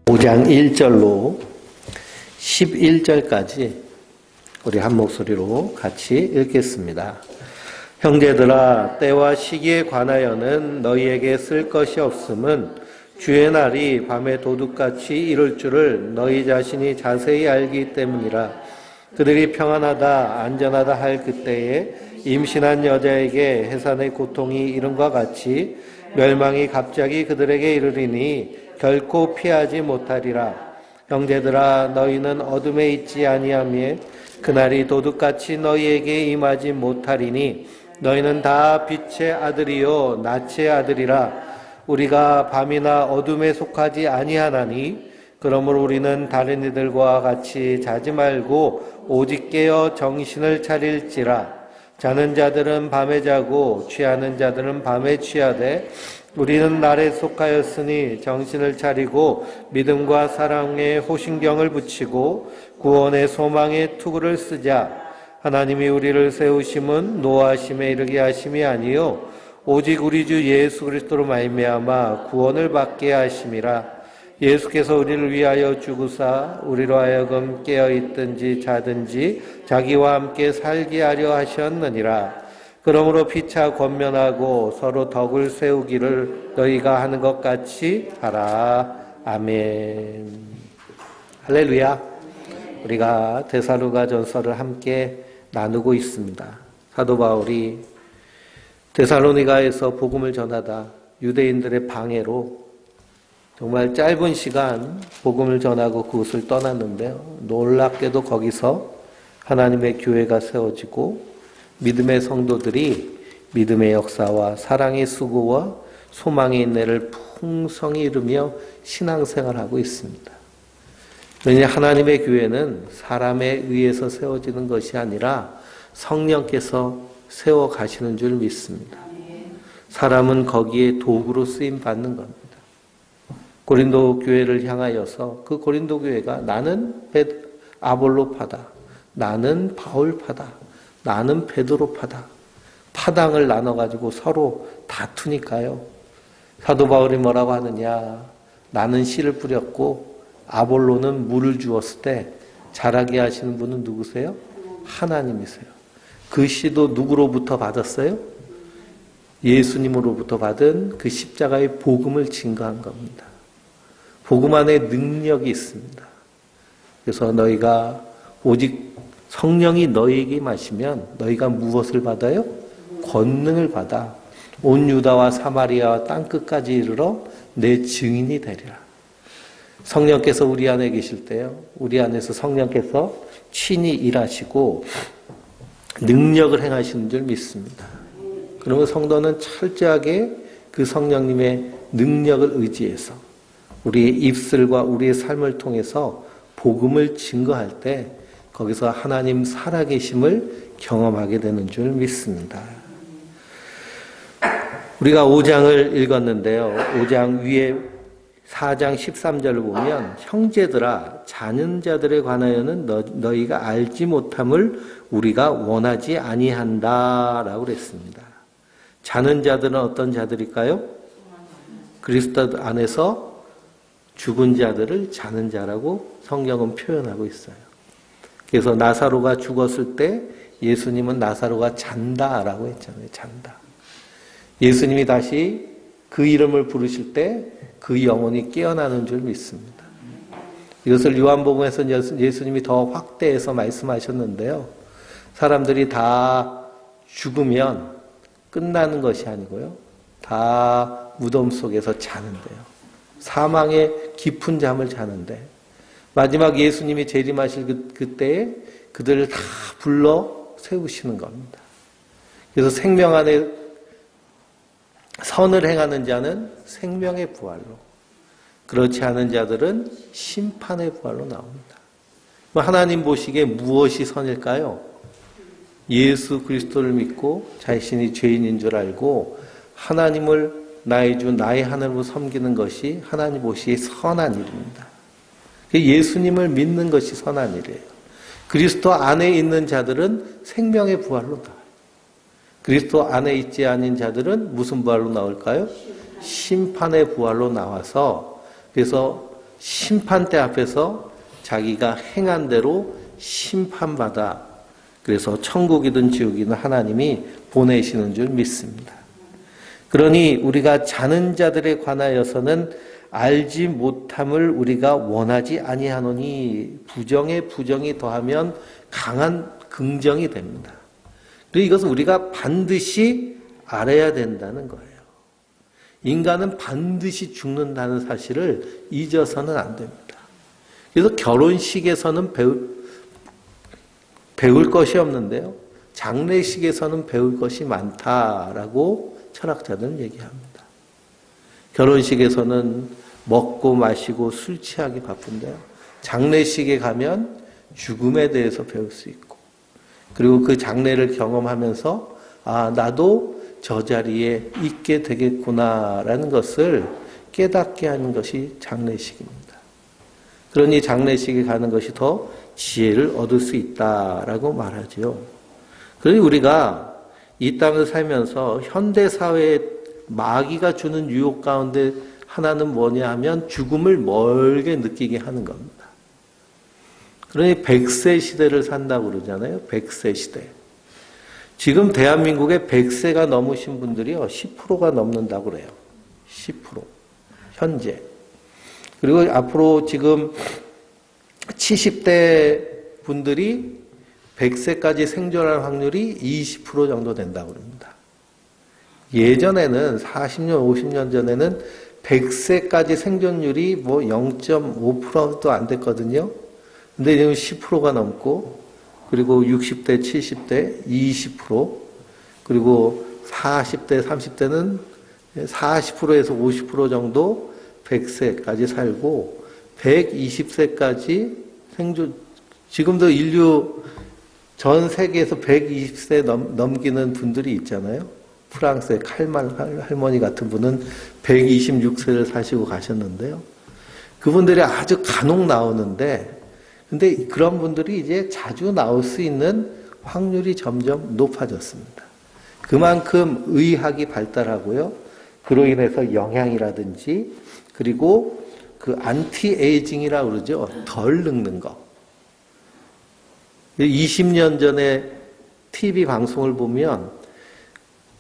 5장 1절로 11절까지 우리 한 목소리로 같이 읽겠습니다. 형제들아, 때와 시기에 관하여는 너희에게 쓸 것이 없음은 주의 날이 밤에 도둑같이 이룰 줄을 너희 자신이 자세히 알기 때문이라. 그들이 평안하다 안전하다 할 그때에 임신한 여자에게 해산의 고통이 이른과 같이 멸망이 갑자기 그들에게 이르리니 결코 피하지 못하리라. 형제들아, 너희는 어둠에 있지 아니하며 그날이 도둑같이 너희에게 임하지 못하리니 너희는 다 빛의 아들이요 낮의 아들이라. 우리가 밤이나 어둠에 속하지 아니하나니 그러므로 우리는 다른 이들과 같이 자지 말고 오직 깨어 정신을 차릴지라. 자는 자들은 밤에 자고 취하는 자들은 밤에 취하되 우리는 날에 속하였으니 정신을 차리고 믿음과 사랑에 호신경을 붙이고 구원의 소망의 투구를 쓰자. 하나님이 우리를 세우심은 노하심에 이르게 하심이 아니요 오직 우리 주 예수 그리스도로 말미암아 구원을 받게 하심이라. 예수께서 우리를 위하여 죽으사 우리로 하여금 깨어있든지 자든지 자기와 함께 살게 하려 하셨느니라. 그러므로 피차 권면하고 서로 덕을 세우기를 너희가 하는 것 같이 하라. 아멘. 할렐루야. 우리가 데살로니가전서를 함께 나누고 있습니다. 사도 바울이 데살로니가에서 복음을 전하다 유대인들의 방해로 정말 짧은 시간 복음을 전하고 그곳을 떠났는데요. 놀랍게도 거기서 하나님의 교회가 세워지고 믿음의 성도들이 믿음의 역사와 사랑의 수고와 소망의 인내를 풍성히 이루며 신앙생활하고 있습니다. 왜냐하면 하나님의 교회는 사람에 의해서 세워지는 것이 아니라 성령께서 세워가시는 줄 믿습니다. 사람은 거기에 도구로 쓰임받는 겁니다. 고린도 교회를 향하여서 그 고린도 교회가 나는 아볼로파다, 나는 바울파다, 나는 베드로파다, 파당을 나눠가지고 서로 다투니까요. 사도 바울이 뭐라고 하느냐, 나는 씨를 뿌렸고 아볼로는 물을 주었을 때 자라게 하시는 분은 누구세요? 하나님이세요. 그 씨도 누구로부터 받았어요? 예수님으로부터 받은 그 십자가의 복음을 증거한 겁니다. 복음 안에 능력이 있습니다. 그래서 너희가 오직 성령이 너희에게 마시면 너희가 무엇을 받아요? 권능을 받아 온 유다와 사마리아와 땅끝까지 이르러 내 증인이 되리라. 성령께서 우리 안에 계실 때요, 우리 안에서 성령께서 친히 일하시고 능력을 행하시는 줄 믿습니다. 그러면 성도는 철저하게 그 성령님의 능력을 의지해서 우리의 입술과 우리의 삶을 통해서 복음을 증거할 때 거기서 하나님 살아계심을 경험하게 되는 줄 믿습니다. 우리가 5장을 읽었는데요. 5장 위에 4장 13절을 보면 형제들아, 자는 자들에 관하여는 너희가 알지 못함을 우리가 원하지 아니한다라고 그랬습니다. 자는 자들은 어떤 자들일까요? 그리스도 안에서 죽은 자들을 자는 자라고 성경은 표현하고 있어요. 그래서 나사로가 죽었을 때 예수님은 나사로가 잔다라고 했잖아요. 잔다. 예수님이 다시 그 이름을 부르실 때 그 영혼이 깨어나는 줄 믿습니다. 이것을 요한복음에서 예수님이 더 확대해서 말씀하셨는데요. 사람들이 다 죽으면 끝나는 것이 아니고요. 다 무덤 속에서 자는데요. 사망의 깊은 잠을 자는데 마지막 예수님이 재림하실 그때에 그들을 다 불러 세우시는 겁니다. 그래서 생명 안에 선을 행하는 자는 생명의 부활로, 그렇지 않은 자들은 심판의 부활로 나옵니다. 하나님 보시기에 무엇이 선일까요? 예수 그리스도를 믿고 자신이 죄인인 줄 알고 하나님을 나의 주, 나의 하나님으로 섬기는 것이 하나님 보시기에 선한 일입니다. 예수님을 믿는 것이 선한 일이에요. 그리스도 안에 있는 자들은 생명의 부활로 나와요. 그리스도 안에 있지 않은 자들은 무슨 부활로 나올까요? 심판의 부활로 나와서, 그래서 심판대 앞에서 자기가 행한 대로 심판받아 그래서 천국이든 지옥이든 하나님이 보내시는 줄 믿습니다. 그러니 우리가 자는 자들에 관하여서는 알지 못함을 우리가 원하지 아니하노니 부정에 부정이 더하면 강한 긍정이 됩니다. 그리고 이것은 우리가 반드시 알아야 된다는 거예요. 인간은 반드시 죽는다는 사실을 잊어서는 안 됩니다. 그래서 결혼식에서는 배울 것이 없는데요. 장례식에서는 배울 것이 많다라고 철학자들은 얘기합니다. 결혼식에서는 먹고 마시고 술 취하기 바쁜데요. 장례식에 가면 죽음에 대해서 배울 수 있고 그리고 그 장례를 경험하면서 아 나도 저 자리에 있게 되겠구나라는 것을 깨닫게 하는 것이 장례식입니다. 그러니 장례식에 가는 것이 더 지혜를 얻을 수 있다라고 말하죠. 그러니 우리가 이 땅을 살면서 현대사회의 마귀가 주는 유혹 가운데 하나는 뭐냐 하면 죽음을 멀게 느끼게 하는 겁니다. 그러니 100세 시대를 산다고 그러잖아요. 100세 시대. 지금 대한민국에 100세가 넘으신 분들이요. 10%가 넘는다고 그래요. 10%. 현재. 그리고 앞으로 지금 70대 분들이 100세까지 생존할 확률이 20% 정도 된다고 합니다. 예전에는 40년, 50년 전에는 100세까지 생존율이 뭐 0.5%도 안 됐거든요. 근데 지금 10%가 넘고 그리고 60대, 70대 20% 그리고 40대, 30대는 40%에서 50% 정도 100세까지 살고 120세까지 생존 지금도 인류 전 세계에서 120세 넘기는 분들이 있잖아요. 프랑스의 칼만 할머니 같은 분은 126세를 사시고 가셨는데요. 그분들이 아주 간혹 나오는데 근데 그런 분들이 이제 자주 나올 수 있는 확률이 점점 높아졌습니다. 그만큼 의학이 발달하고요. 그로 인해서 영양이라든지 그리고 그 안티에이징이라고 그러죠. 덜 늙는 거. 20년 전에 TV 방송을 보면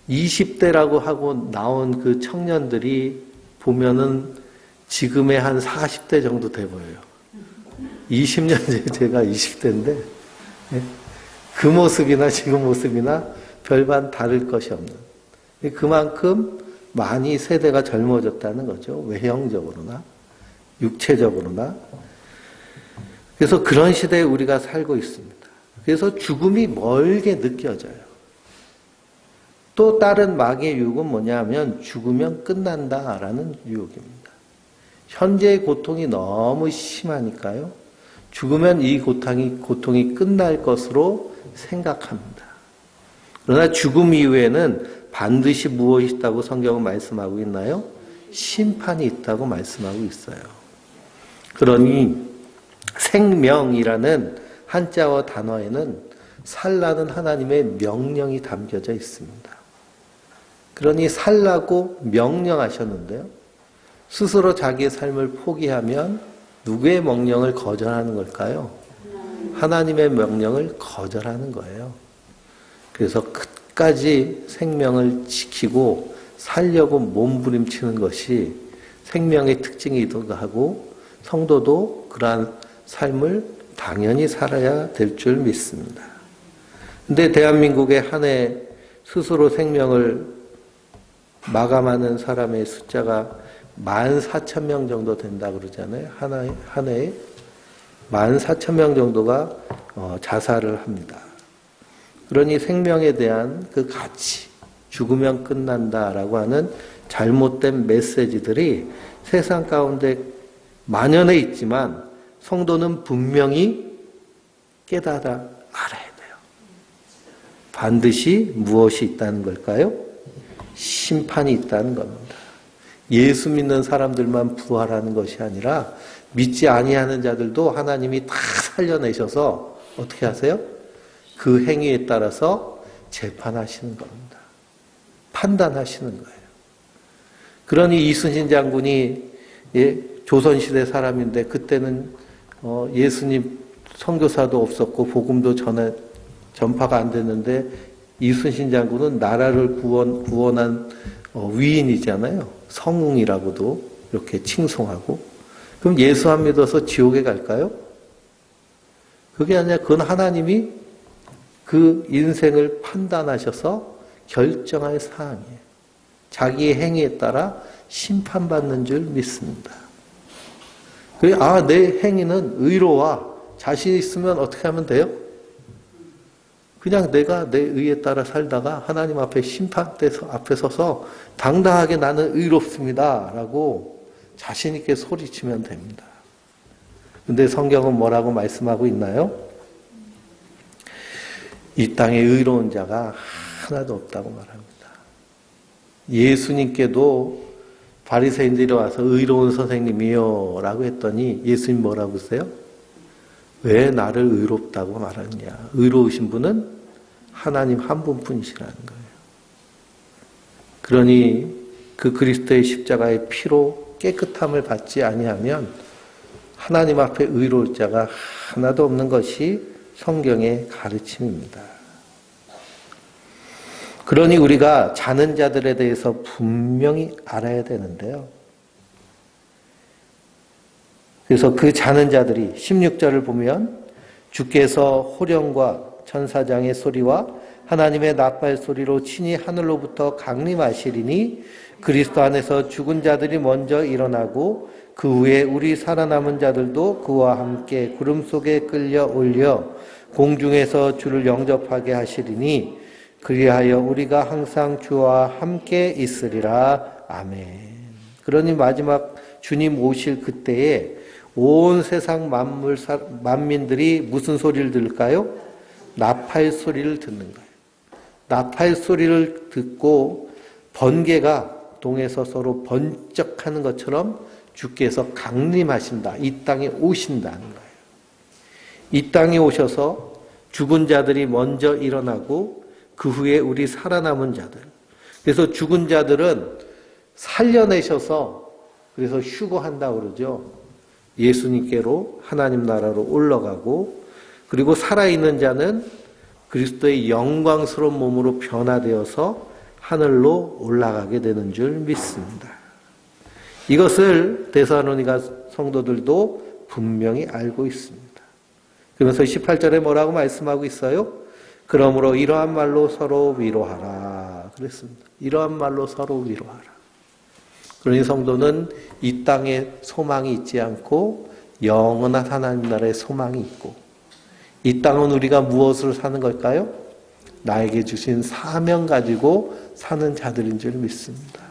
20대라고 하고 나온 그 청년들이 보면은 지금의 한 40대 정도 돼 보여요. 20년 전에 제가 20대인데 그 모습이나 지금 모습이나 별반 다를 것이 없는 그만큼 많이 세대가 젊어졌다는 거죠. 외형적으로나 육체적으로나. 그래서 그런 시대에 우리가 살고 있습니다. 그래서 죽음이 멀게 느껴져요. 또 다른 마귀의 유혹은 뭐냐면 죽으면 끝난다라는 유혹입니다. 현재의 고통이 너무 심하니까요. 죽으면 이 고통이 끝날 것으로 생각합니다. 그러나 죽음 이후에는 반드시 무엇이 있다고 성경은 말씀하고 있나요? 심판이 있다고 말씀하고 있어요. 그러니 생명이라는 한자어 단어에는 살라는 하나님의 명령이 담겨져 있습니다. 그러니 살라고 명령하셨는데요. 스스로 자기의 삶을 포기하면 누구의 명령을 거절하는 걸까요? 하나님의 명령을 거절하는 거예요. 그래서 끝까지 생명을 지키고 살려고 몸부림치는 것이 생명의 특징이기도 하고 성도도 그러한 삶을 당연히 살아야 될 줄 믿습니다. 근데 대한민국의 한 해 스스로 생명을 마감하는 사람의 숫자가 14,000명 정도 된다고 그러잖아요. 한 해에 14,000명 정도가 자살을 합니다. 그러니 생명에 대한 그 가치, 죽으면 끝난다라고 하는 잘못된 메시지들이 세상 가운데 만연해 있지만 성도는 분명히 깨달아 알아야 돼요. 반드시 무엇이 있다는 걸까요? 심판이 있다는 겁니다. 예수 믿는 사람들만 부활하는 것이 아니라 믿지 아니하는 자들도 하나님이 다 살려내셔서 어떻게 하세요? 그 행위에 따라서 재판하시는 겁니다. 판단하시는 거예요. 그러니 이순신 장군이 조선시대 사람인데 그때는 예수님 선교사도 없었고 복음도 전파가 안 됐는데 이순신 장군은 나라를 구원한 위인이잖아요. 성웅이라고도 이렇게 칭송하고. 그럼 예수 안 믿어서 지옥에 갈까요? 그게 아니라 그건 하나님이 그 인생을 판단하셔서 결정할 사항이에요. 자기의 행위에 따라 심판받는 줄 믿습니다. 내 행위는 의로와 자신 있으면 어떻게 하면 돼요? 그냥 내가 내 의에 따라 살다가 하나님 앞에 심판대 앞에 서서 당당하게 나는 의롭습니다 라고 자신 있게 소리치면 됩니다. 근데 성경은 뭐라고 말씀하고 있나요? 이 땅에 의로운 자가 하나도 없다고 말합니다. 예수님께도 바리새인들이 와서 의로운 선생님이요 라고 했더니 예수님 뭐라고 하세요? 왜 나를 의롭다고 말하느냐. 의로우신 분은 하나님 한 분뿐이시라는 거예요. 그러니 그 그리스도의 십자가의 피로 깨끗함을 받지 아니하면 하나님 앞에 의로울 자가 하나도 없는 것이 성경의 가르침입니다. 그러니 우리가 자는 자들에 대해서 분명히 알아야 되는데요. 그래서 그 자는 자들이 16절을 보면 주께서 호령과 천사장의 소리와 하나님의 나팔 소리로 친히 하늘로부터 강림하시리니 그리스도 안에서 죽은 자들이 먼저 일어나고 그 후에 우리 살아남은 자들도 그와 함께 구름 속에 끌려 올려 공중에서 주를 영접하게 하시리니 그리하여 우리가 항상 주와 함께 있으리라. 아멘. 그러니 마지막 주님 오실 그때에 온 세상 만민들이 무슨 소리를 들을까요? 나팔 소리를 듣는 거예요. 나팔 소리를 듣고 번개가 동에서 서로 번쩍하는 것처럼 주께서 강림하신다. 이 땅에 오신다는 거예요. 이 땅에 오셔서 죽은 자들이 먼저 일어나고 그 후에 우리 살아남은 자들. 그래서 죽은 자들은 살려내셔서 그래서 휴거한다고 그러죠. 예수님께로 하나님 나라로 올라가고 그리고 살아있는 자는 그리스도의 영광스러운 몸으로 변화되어서 하늘로 올라가게 되는 줄 믿습니다. 이것을 데살로니가 성도들도 분명히 알고 있습니다. 그러면서 18절에 뭐라고 말씀하고 있어요? 그러므로 이러한 말로 서로 위로하라 그랬습니다. 이러한 말로 서로 위로하라. 그러니 성도는 이 땅에 소망이 있지 않고 영원한 하나님 나라에 소망이 있고 이 땅은 우리가 무엇으로 사는 걸까요? 나에게 주신 사명 가지고 사는 자들인 줄 믿습니다.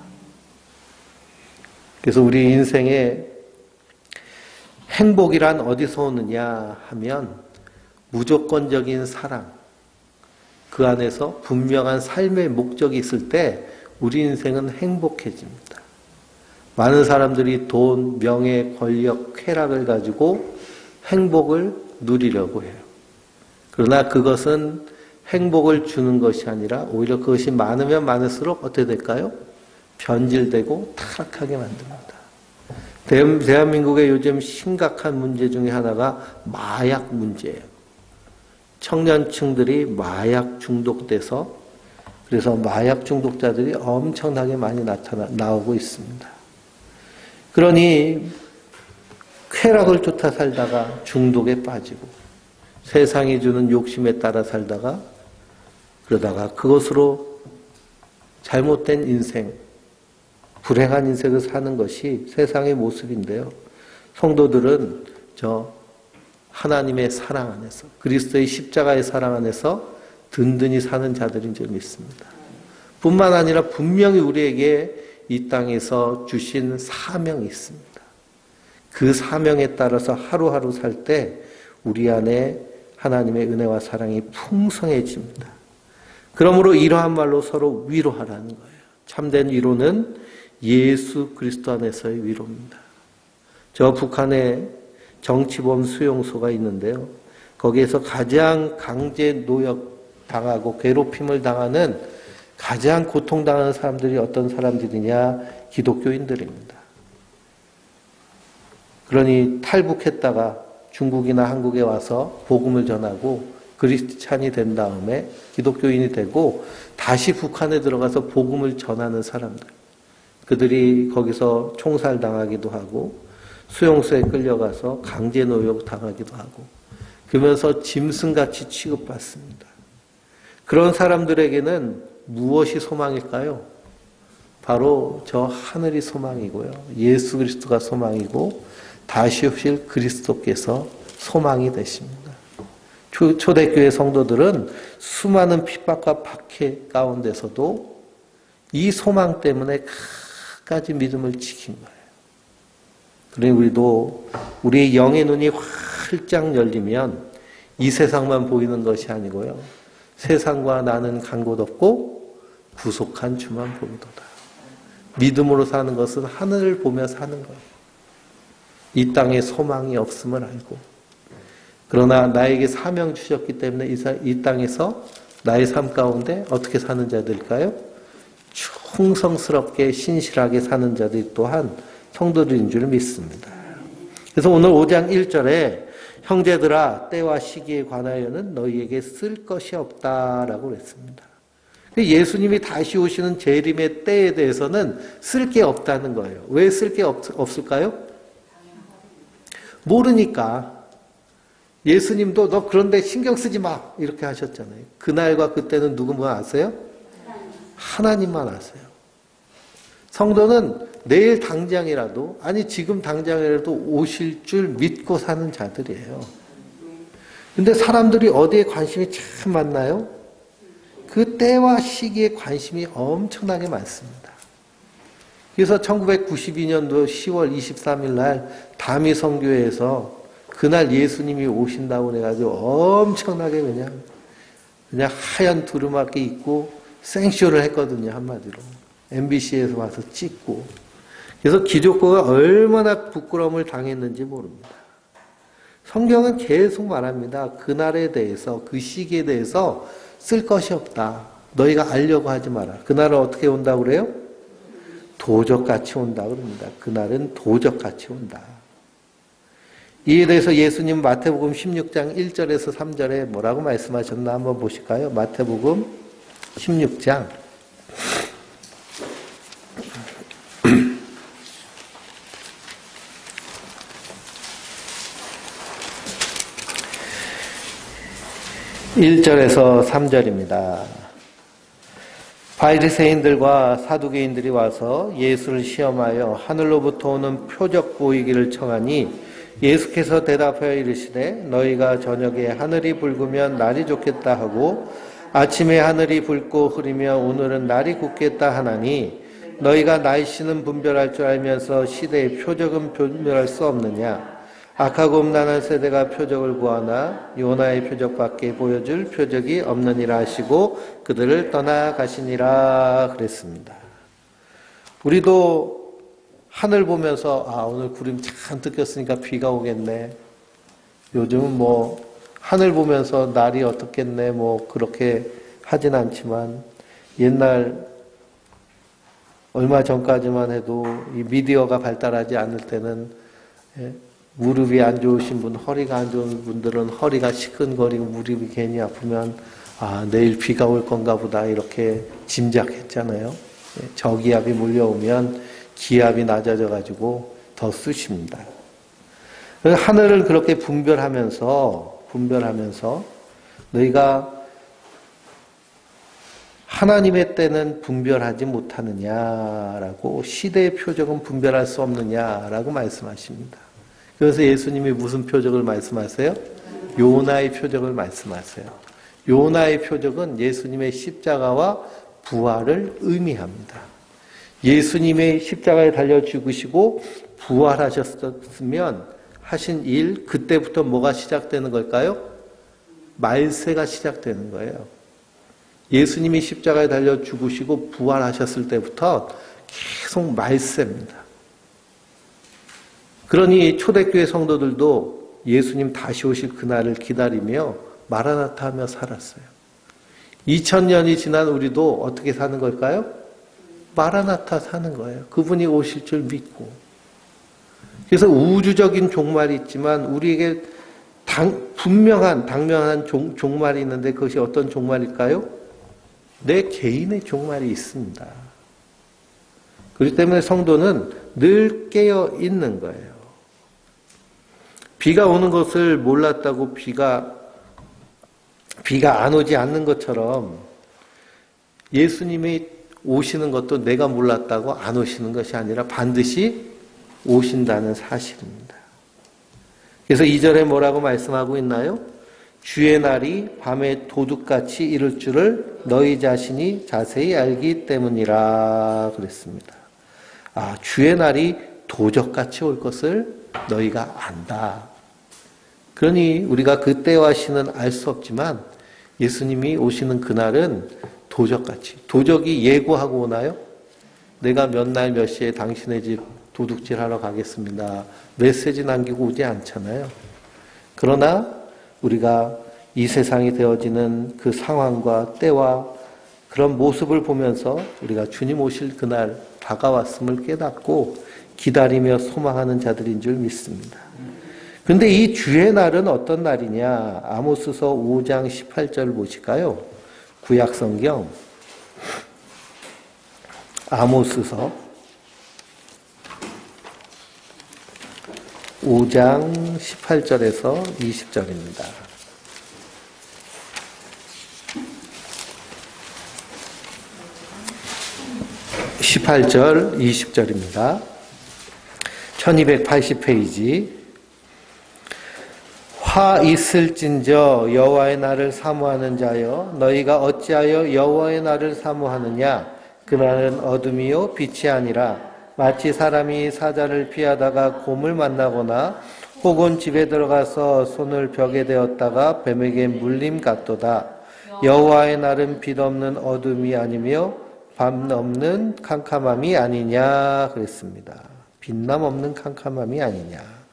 그래서 우리 인생에 행복이란 어디서 오느냐 하면 무조건적인 사랑, 그 안에서 분명한 삶의 목적이 있을 때 우리 인생은 행복해집니다. 많은 사람들이 돈, 명예, 권력, 쾌락을 가지고 행복을 누리려고 해요. 그러나 그것은 행복을 주는 것이 아니라 오히려 그것이 많으면 많을수록 어떻게 될까요? 변질되고 타락하게 만듭니다. 대한민국의 요즘 심각한 문제 중에 하나가 마약 문제예요. 청년층들이 마약 중독돼서 그래서 마약 중독자들이 엄청나게 많이 나오고 있습니다. 그러니 쾌락을 쫓아 살다가 중독에 빠지고 세상이 주는 욕심에 따라 살다가 그러다가 그것으로 잘못된 인생, 불행한 인생을 사는 것이 세상의 모습인데요. 성도들은 하나님의 사랑 안에서 그리스도의 십자가의 사랑 안에서 든든히 사는 자들인 줄 믿습니다. 뿐만 아니라 분명히 우리에게 이 땅에서 주신 사명이 있습니다. 그 사명에 따라서 하루하루 살 때 우리 안에 하나님의 은혜와 사랑이 풍성해집니다. 그러므로 이러한 말로 서로 위로하라는 거예요. 참된 위로는 예수 그리스도 안에서의 위로입니다. 저 북한에 정치범 수용소가 있는데요. 거기에서 가장 강제 노역 당하고 괴롭힘을 당하는 가장 고통당하는 사람들이 어떤 사람들이냐? 기독교인들입니다. 그러니 탈북했다가 중국이나 한국에 와서 복음을 전하고 그리스찬이 된 다음에 기독교인이 되고 다시 북한에 들어가서 복음을 전하는 사람들. 그들이 거기서 총살당하기도 하고 수용소에 끌려가서 강제 노역 당하기도 하고 그러면서 짐승같이 취급받습니다. 그런 사람들에게는 무엇이 소망일까요? 바로 저 하늘이 소망이고요. 예수 그리스도가 소망이고 다시 오실 그리스도께서 소망이 되십니다. 초대교회 성도들은 수많은 핍박과 박해 가운데서도 이 소망 때문에 끝까지 믿음을 지킨 거예요. 그러니 우리도 우리의 영의 눈이 활짝 열리면 이 세상만 보이는 것이 아니고요. 세상과 나는 간 곳 없고 구속한 주만 보이도다. 믿음으로 사는 것은 하늘을 보며 사는 거예요. 이 땅에 소망이 없음을 알고 그러나 나에게 사명 주셨기 때문에 이 땅에서 나의 삶 가운데 어떻게 사는 자들일까요? 충성스럽게 신실하게 사는 자들 또한 성도들인 줄 믿습니다. 그래서 오늘 5장 1절에 형제들아 때와 시기에 관하여는 너희에게 쓸 것이 없다라고 그랬습니다. 예수님이 다시 오시는 재림의 때에 대해서는 쓸 게 없다는 거예요. 왜 쓸 게 없을까요? 모르니까. 예수님도 너 그런데 신경 쓰지 마 이렇게 하셨잖아요. 그날과 그때는 누구만 아세요? 하나님만 아세요. 성도는 내일 당장이라도 아니 지금 당장이라도 오실 줄 믿고 사는 자들이에요. 근데 사람들이 어디에 관심이 참 많나요? 그 때와 시기에 관심이 엄청나게 많습니다. 그래서 1992년도 10월 23일 날 다미 선교회에서 그날 예수님이 오신다고 해가지고 엄청나게 그냥 하얀 두루마기 입고 생쇼를 했거든요. 한마디로. MBC에서 와서 찍고. 그래서 기독교가 얼마나 부끄러움을 당했는지 모릅니다. 성경은 계속 말합니다. 그날에 대해서 그 시기에 대해서 쓸 것이 없다. 너희가 알려고 하지 마라. 그날은 어떻게 온다고 그래요? 도적같이 온다 그럽니다. 그날은 도적같이 온다. 이에 대해서 예수님 마태복음 16장 1절에서 3절에 뭐라고 말씀하셨나 한번 보실까요? 마태복음 16장 1절에서 3절입니다. 바리새인들과 사두개인들이 와서 예수를 시험하여 하늘로부터 오는 표적 보이기를 청하니 예수께서 대답하여 이르시되 너희가 저녁에 하늘이 붉으면 날이 좋겠다 하고 아침에 하늘이 붉고 흐리며 오늘은 날이 굳겠다 하나니 너희가 날씨는 분별할 줄 알면서 시대의 표적은 분별할 수 없느냐. 악하고 음란한 세대가 표적을 구하나 요나의 표적밖에 보여줄 표적이 없느니라 하시고 그들을 떠나가시니라 그랬습니다. 우리도 하늘 보면서 오늘 구름 잔뜩 꼈으니까 비가 오겠네. 요즘은 하늘 보면서 날이 어떻겠네 그렇게 하진 않지만 옛날 얼마 전까지만 해도 이 미디어가 발달하지 않을 때는 무릎이 안 좋으신 분, 허리가 안 좋은 분들은 허리가 시큰거리고 무릎이 괜히 아프면 내일 비가 올 건가 보다 이렇게 짐작했잖아요. 저기압이 몰려오면 기압이 낮아져 가지고 더 쑤십니다. 하늘을 그렇게 분별하면서 너희가 하나님의 때는 분별하지 못하느냐라고 시대의 표적은 분별할 수 없느냐라고 말씀하십니다. 그래서 예수님이 무슨 표적을 말씀하세요? 요나의 표적을 말씀하세요. 요나의 표적은 예수님의 십자가와 부활을 의미합니다. 예수님의 십자가에 달려 죽으시고 부활하셨으면 하신 일, 그때부터 뭐가 시작되는 걸까요? 말세가 시작되는 거예요. 예수님이 십자가에 달려 죽으시고 부활하셨을 때부터 계속 말세입니다. 그러니 초대교회 성도들도 예수님 다시 오실 그날을 기다리며 마라나타 하며 살았어요. 2000년이 지난 우리도 어떻게 사는 걸까요? 마라나타 사는 거예요. 그분이 오실 줄 믿고. 그래서 우주적인 종말이 있지만 우리에게 당면한 종말이 있는데 그것이 어떤 종말일까요? 내 개인의 종말이 있습니다. 그렇기 때문에 성도는 늘 깨어 있는 거예요. 비가 오는 것을 몰랐다고 비가 안 오지 않는 것처럼 예수님이 오시는 것도 내가 몰랐다고 안 오시는 것이 아니라 반드시 오신다는 사실입니다. 그래서 2절에 뭐라고 말씀하고 있나요? 주의 날이 밤에 도둑같이 이를 줄을 너희 자신이 자세히 알기 때문이라 그랬습니다. 주의 날이 도적같이 올 것을 너희가 안다. 그러니 우리가 그 때와 시는 알 수 없지만 예수님이 오시는 그날은 도적같이. 도적이 예고하고 오나요? 내가 몇 날 몇 시에 당신의 집 도둑질 하러 가겠습니다. 메시지 남기고 오지 않잖아요. 그러나 우리가 이 세상이 되어지는 그 상황과 때와 그런 모습을 보면서 우리가 주님 오실 그날 다가왔음을 깨닫고 기다리며 소망하는 자들인 줄 믿습니다. 그런데 이 주의 날은 어떤 날이냐? 아모스서 5장 18절 보실까요? 구약성경 아모스서 5장 18절에서 20절입니다. 18절, 20절입니다. 1280페이지. 화 있을진저 여호와의 날을 사모하는 자여 너희가 어찌하여 여호와의 날을 사모하느냐? 그날은 어둠이요 빛이 아니라 마치 사람이 사자를 피하다가 곰을 만나거나 혹은 집에 들어가서 손을 벽에 대었다가 뱀에게 물림 같도다. 여호와의 날은 빛 없는 어둠이 아니며 밤 없는 캄캄함이 아니냐 그랬습니다. 빛남 없는 캄캄함이 아니냐.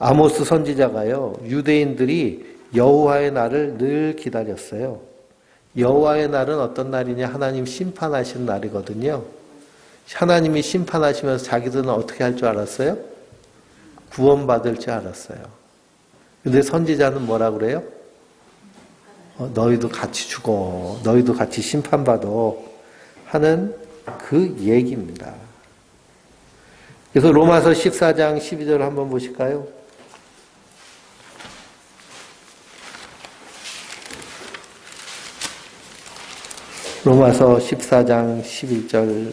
아모스 선지자가요, 유대인들이 여호와의 날을 늘 기다렸어요. 여호와의 날은 어떤 날이냐? 하나님 심판하시는 날이거든요. 하나님이 심판하시면서 자기들은 어떻게 할 줄 알았어요? 구원받을 줄 알았어요. 근데 선지자는 뭐라 그래요? 너희도 같이 죽어. 너희도 같이 심판받아. 하는 그 얘기입니다. 그래서 로마서 14장 12절 한번 보실까요? 로마서 14장 11절.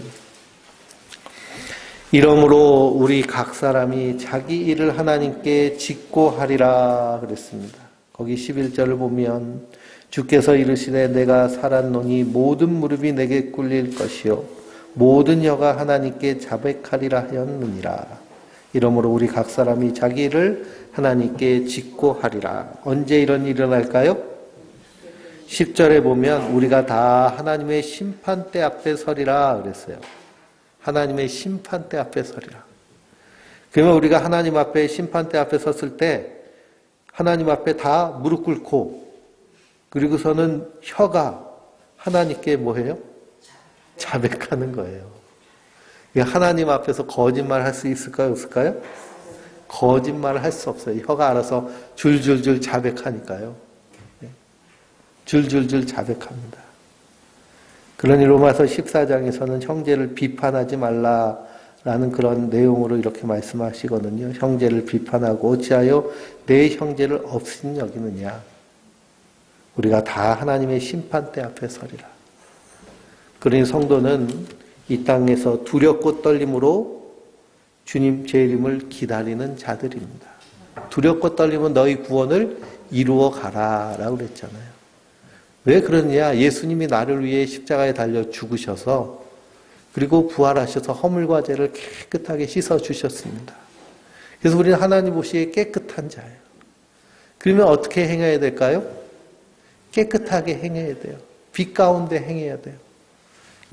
이러므로 우리 각 사람이 자기 일을 하나님께 짓고 하리라 그랬습니다. 거기 11절을 보면 주께서 이르시되 내가 살았노니 모든 무릎이 내게 꿇릴 것이요 모든 혀가 하나님께 자백하리라 하였느니라. 이러므로 우리 각 사람이 자기 일을 하나님께 짓고 하리라. 언제 이런 일이 일어날까요? 10절에 보면 우리가 다 하나님의 심판대 앞에 서리라 그랬어요. 하나님의 심판대 앞에 서리라. 그러면 우리가 하나님 앞에 심판대 앞에 섰을 때 하나님 앞에 다 무릎 꿇고 그리고서는 혀가 하나님께 뭐해요? 자백하는 거예요. 하나님 앞에서 거짓말 할 수 있을까요? 없을까요? 거짓말을 할 수 없어요. 혀가 알아서 줄줄줄 자백하니까요. 줄줄줄 자백합니다. 그러니 로마서 14장에서는 형제를 비판하지 말라라는 그런 내용으로 이렇게 말씀하시거든요. 형제를 비판하고 어찌하여 내 형제를 없인 여기느냐. 우리가 다 하나님의 심판대 앞에 서리라. 그러니 성도는 이 땅에서 두렵고 떨림으로 주님 재림을 기다리는 자들입니다. 두렵고 떨림은 너희 구원을 이루어 가라라고 그랬잖아요. 왜 그러냐? 예수님이 나를 위해 십자가에 달려 죽으셔서 그리고 부활하셔서 허물과 죄를 깨끗하게 씻어주셨습니다. 그래서 우리는 하나님 보시기에 깨끗한 자예요. 그러면 어떻게 행해야 될까요? 깨끗하게 행해야 돼요. 빛 가운데 행해야 돼요.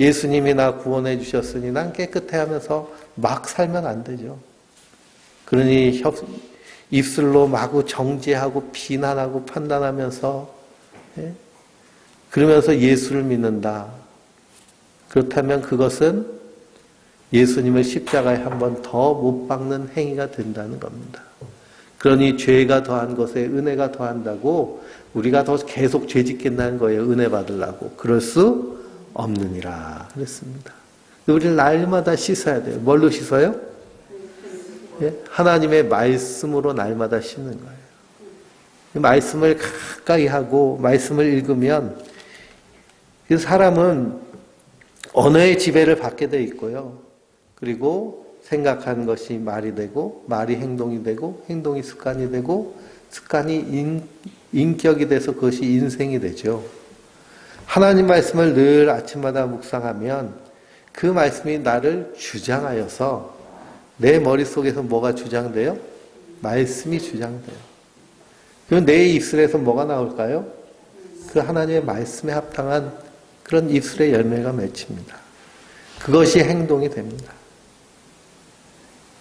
예수님이 나 구원해 주셨으니 난 깨끗해 하면서 막 살면 안 되죠. 그러니 입술로 마구 정죄하고 비난하고 판단하면서 그러면서 예수를 믿는다. 그렇다면 그것은 예수님을 십자가에 한 번 더 못 박는 행위가 된다는 겁니다. 그러니 죄가 더한 것에 은혜가 더한다고 우리가 더 계속 죄 짓겠다는 거예요. 은혜 받으려고. 그럴 수 없느니라 그랬습니다. 우리는 날마다 씻어야 돼요. 뭘로 씻어요? 예? 하나님의 말씀으로 날마다 씻는 거예요. 말씀을 가까이 하고 말씀을 읽으면 그 사람은 언어의 지배를 받게 돼 있고요. 그리고 생각하는 것이 말이 되고 말이 행동이 되고 행동이 습관이 되고 습관이 인격이 돼서 그것이 인생이 되죠. 하나님 말씀을 늘 아침마다 묵상하면 그 말씀이 나를 주장하여서 내 머릿속에서 뭐가 주장돼요? 말씀이 주장돼요. 그럼 내 입술에서 뭐가 나올까요? 그 하나님의 말씀에 합당한 그런 입술의 열매가 맺힙니다. 그것이 행동이 됩니다.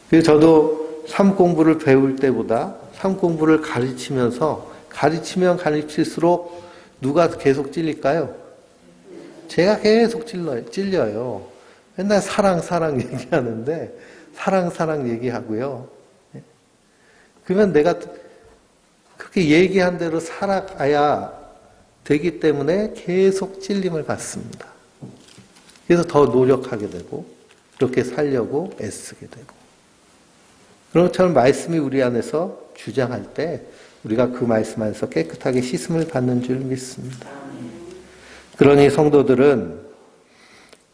그래서 저도 삶 공부를 배울 때보다 삶 공부를 가르치면 가르칠수록 누가 계속 찔릴까요? 제가 계속 찔려요. 맨날 사랑 얘기하는데 사랑 얘기하고요. 그러면 내가 그렇게 얘기한 대로 살아가야 되기 때문에 계속 찔림을 받습니다. 그래서 더 노력하게 되고 그렇게 살려고 애쓰게 되고 그런 것처럼 말씀이 우리 안에서 주장할 때 우리가 그 말씀 안에서 깨끗하게 씻음을 받는 줄 믿습니다. 그러니 성도들은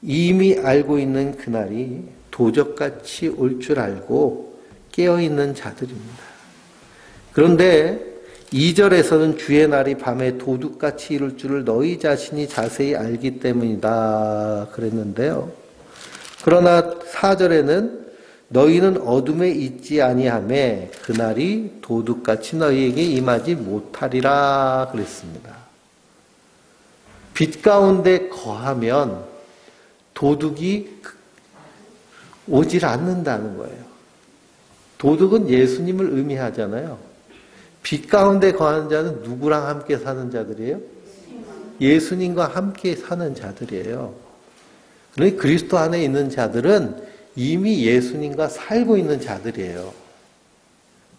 이미 알고 있는 그날이 도적같이 올 줄 알고 깨어있는 자들입니다. 그런데 2절에서는 주의 날이 밤에 도둑같이 이룰 줄을 너희 자신이 자세히 알기 때문이다 그랬는데요. 그러나 4절에는 너희는 어둠에 있지 아니하매 그날이 도둑같이 너희에게 임하지 못하리라 그랬습니다. 빛 가운데 거하면 도둑이 오질 않는다는 거예요. 도둑은 예수님을 의미하잖아요. 빛 가운데 거하는 자는 누구랑 함께 사는 자들이에요? 예수님과 함께 사는 자들이에요. 그러니 그리스도 안에 있는 자들은 이미 예수님과 살고 있는 자들이에요.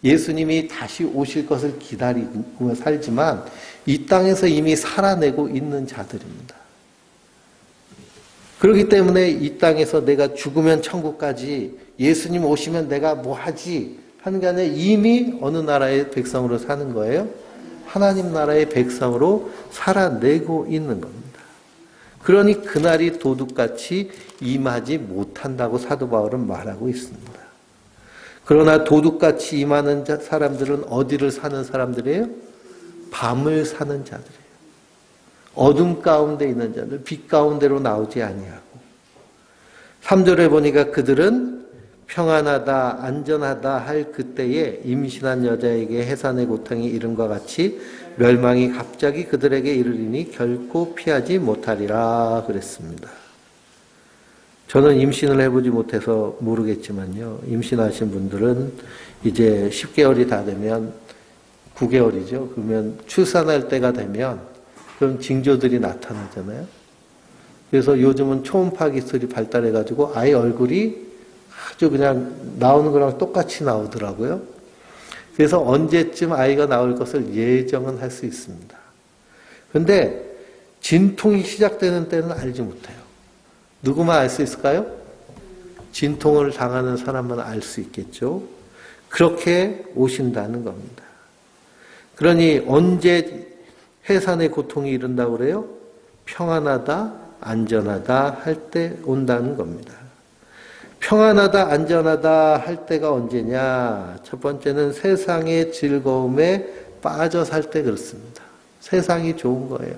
예수님이 다시 오실 것을 기다리고 살지만 이 땅에서 이미 살아내고 있는 자들입니다. 그렇기 때문에 이 땅에서 내가 죽으면 천국까지 예수님 오시면 내가 뭐 하지 하는 게 아니라 이미 어느 나라의 백성으로 사는 거예요? 하나님 나라의 백성으로 살아내고 있는 겁니다. 그러니 그날이 도둑같이 임하지 못한다고 사도 바울은 말하고 있습니다. 그러나 도둑같이 임하는 사람들은 어디를 사는 사람들이에요? 밤을 사는 자들이에요. 어둠 가운데 있는 자들, 빛 가운데로 나오지 아니하고 3절에 보니까 그들은 평안하다 안전하다 할 그때에 임신한 여자에게 해산의 고통이 이름과 같이 멸망이 갑자기 그들에게 이르리니 결코 피하지 못하리라 그랬습니다. 저는 임신을 해보지 못해서 모르겠지만요. 임신하신 분들은 이제 10개월이 다 되면 9개월이죠. 그러면 출산할 때가 되면 그런 징조들이 나타나잖아요. 그래서 요즘은 초음파 기술이 발달해가지고 아이 얼굴이 아주 그냥 나오는 거랑 똑같이 나오더라고요. 그래서 언제쯤 아이가 나올 것을 예정은 할 수 있습니다. 그런데 진통이 시작되는 때는 알지 못해요. 누구만 알 수 있을까요? 진통을 당하는 사람만 알 수 있겠죠. 그렇게 오신다는 겁니다. 그러니 언제 해산의 고통이 이른다고 그래요? 평안하다, 안전하다 할 때 온다는 겁니다. 평안하다, 안전하다 할 때가 언제냐? 첫 번째는 세상의 즐거움에 빠져 살 때 그렇습니다. 세상이 좋은 거예요.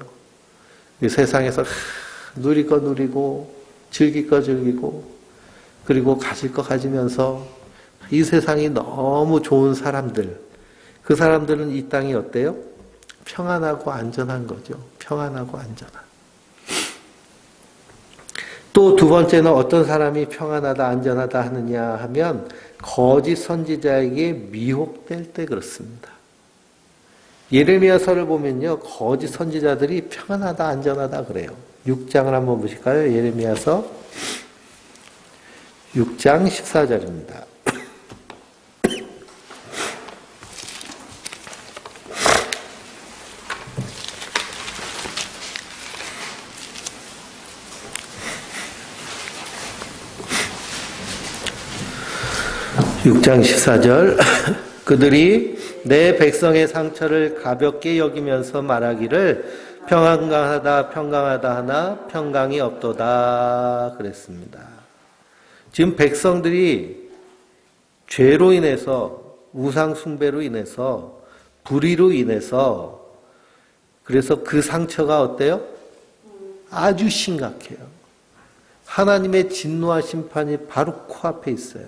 이 세상에서 누릴 거 누리고 즐길 거 즐기고 그리고 가질 거 가지면서 이 세상이 너무 좋은 사람들, 그 사람들은 이 땅이 어때요? 평안하고 안전한 거죠. 평안하고 안전한. 또 두 번째는 어떤 사람이 평안하다 안전하다 하느냐 하면 거짓 선지자에게 미혹될 때 그렇습니다. 예레미야서를 보면요. 거짓 선지자들이 평안하다 안전하다 그래요. 6장을 한번 보실까요? 예레미야서 6장 14절입니다. 육 장 14절 그들이 내 백성의 상처를 가볍게 여기면서 말하기를 평강하다 평강하다 하나 평강이 없도다 그랬습니다. 지금 백성들이 죄로 인해서 우상 숭배로 인해서 불의로 인해서 그래서 그 상처가 어때요? 아주 심각해요. 하나님의 진노와 심판이 바로 코앞에 있어요.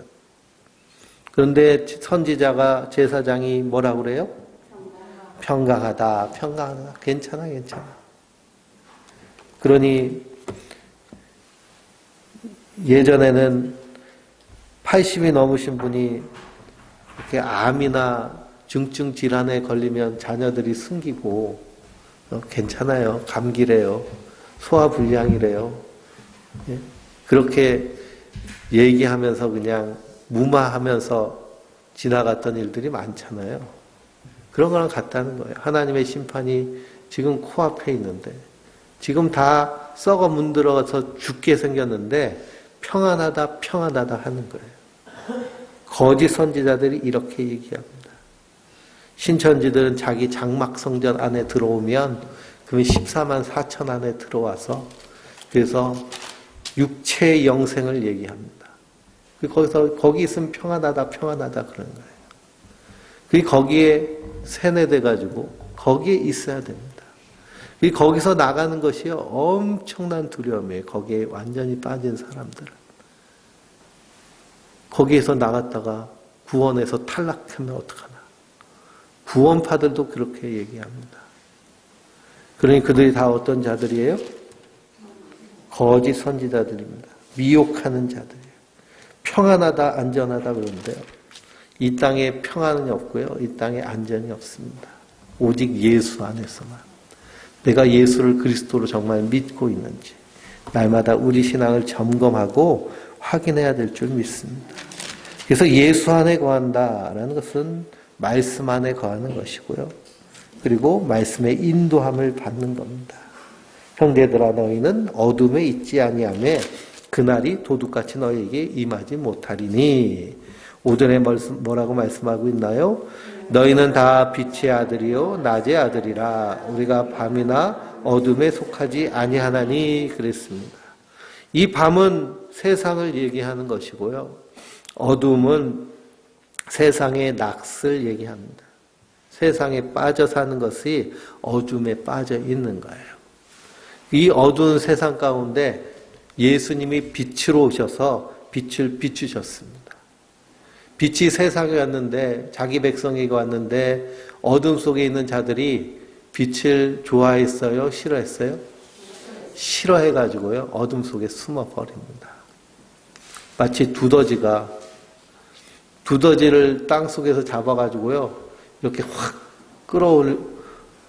그런데 선지자가 제사장이 뭐라고 그래요? 평강하다, 평강하다, 괜찮아, 괜찮아. 그러니 예전에는 80이 넘으신 분이 이렇게 암이나 중증 질환에 걸리면 자녀들이 숨기고 괜찮아요, 감기래요, 소화불량이래요. 예? 그렇게 얘기하면서 그냥 무마하면서 지나갔던 일들이 많잖아요. 그런 거랑 같다는 거예요. 하나님의 심판이 지금 코앞에 있는데 지금 다 썩어 문드러서 죽게 생겼는데 평안하다 평안하다 하는 거예요. 거짓 선지자들이 이렇게 얘기합니다. 신천지들은 자기 장막 성전 안에 들어오면 그러면 14만 4천 안에 들어와서 그래서 육체의 영생을 얘기합니다. 거기서 거기 있으면 평안하다 평안하다 그런 거예요. 그 거기에 세뇌돼 가지고 거기에 있어야 됩니다. 거기서 나가는 것이요 엄청난 두려움이에요. 거기에 완전히 빠진 사람들은 거기에서 나갔다가 구원에서 탈락하면 어떡하나. 구원파들도 그렇게 얘기합니다. 그러니 그들이 다 어떤 자들이에요? 거짓 선지자들입니다. 미혹하는 자들이에요. 평안하다 안전하다 그러는데요. 이 땅에 평안이 없고요. 이 땅에 안전이 없습니다. 오직 예수 안에서만. 내가 예수를 그리스도로 정말 믿고 있는지 날마다 우리 신앙을 점검하고 확인해야 될 줄 믿습니다. 그래서 예수 안에 거한다라는 것은 말씀 안에 거하는 것이고요. 그리고 말씀의 인도함을 받는 겁니다. 형제들아 너희는 어둠에 있지 아니하며 그날이 도둑같이 너희에게 임하지 못하리니. 5절에 뭐라고 말씀하고 있나요? 너희는 다 빛의 아들이요 낮의 아들이라 우리가 밤이나 어둠에 속하지 아니하나니 그랬습니다. 이 밤은 세상을 얘기하는 것이고요. 어둠은 세상의 낯을 얘기합니다. 세상에 빠져 사는 것이 어둠에 빠져 있는 거예요. 이 어두운 세상 가운데 예수님이 빛으로 오셔서 빛을 비추셨습니다. 빛이 세상에 왔는데 자기 백성에게 왔는데 어둠 속에 있는 자들이 빛을 좋아했어요? 싫어했어요? 싫어해가지고요. 어둠 속에 숨어버립니다. 마치 두더지를 땅속에서 잡아가지고요. 이렇게 확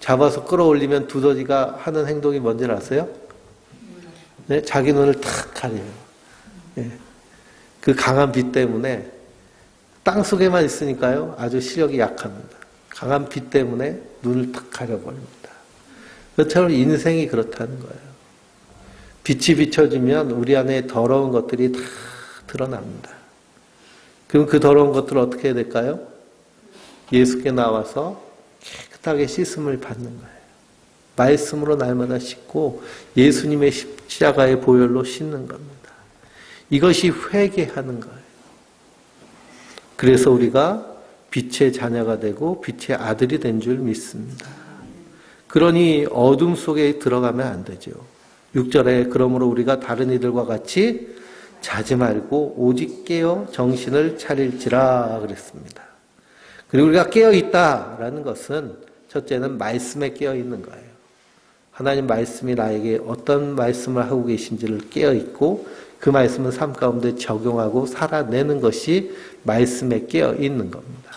잡아서 끌어올리면 두더지가 하는 행동이 뭔지 아세요? 네? 자기 눈을 탁 가려요. 네. 그 강한 빛 때문에 땅속에만 있으니까요. 아주 시력이 약합니다. 강한 빛 때문에 눈을 탁 가려버립니다. 그처럼 인생이 그렇다는 거예요. 빛이 비춰지면 우리 안에 더러운 것들이 다 드러납니다. 그럼 그 더러운 것들을 어떻게 해야 될까요? 예수께 나와서 깨끗하게 씻음을 받는 거예요. 말씀으로 날마다 씻고 예수님의 십자가의 보혈로 씻는 겁니다. 이것이 회개하는 거예요. 그래서 우리가 빛의 자녀가 되고 빛의 아들이 된 줄 믿습니다. 그러니 어둠 속에 들어가면 안 되죠. 6절에 그러므로 우리가 다른 이들과 같이 자지 말고 오직 깨어 정신을 차릴지라 그랬습니다. 그리고 우리가 깨어있다라는 것은 첫째는 말씀에 깨어있는 거예요. 하나님 말씀이 나에게 어떤 말씀을 하고 계신지를 깨어있고 그 말씀은 삶 가운데 적용하고 살아내는 것이 말씀에 깨어있는 겁니다.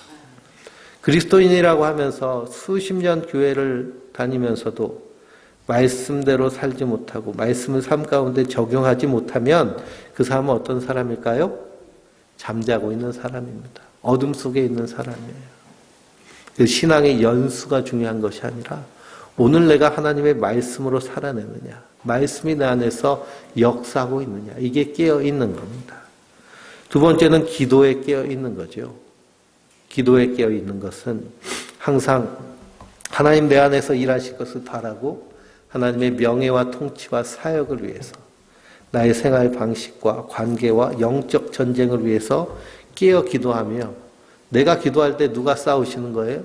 그리스도인이라고 하면서 수십 년 교회를 다니면서도 말씀대로 살지 못하고 말씀을 삶 가운데 적용하지 못하면 그 사람은 어떤 사람일까요? 잠자고 있는 사람입니다. 어둠 속에 있는 사람이에요. 신앙의 연수가 중요한 것이 아니라 오늘 내가 하나님의 말씀으로 살아내느냐, 말씀이 내 안에서 역사하고 있느냐, 이게 깨어있는 겁니다. 두 번째는 기도에 깨어있는 거죠. 기도에 깨어있는 것은 항상 하나님 내 안에서 일하실 것을 바라고 하나님의 명예와 통치와 사역을 위해서 나의 생활 방식과 관계와 영적 전쟁을 위해서 깨어 기도하며 내가 기도할 때 누가 싸우시는 거예요?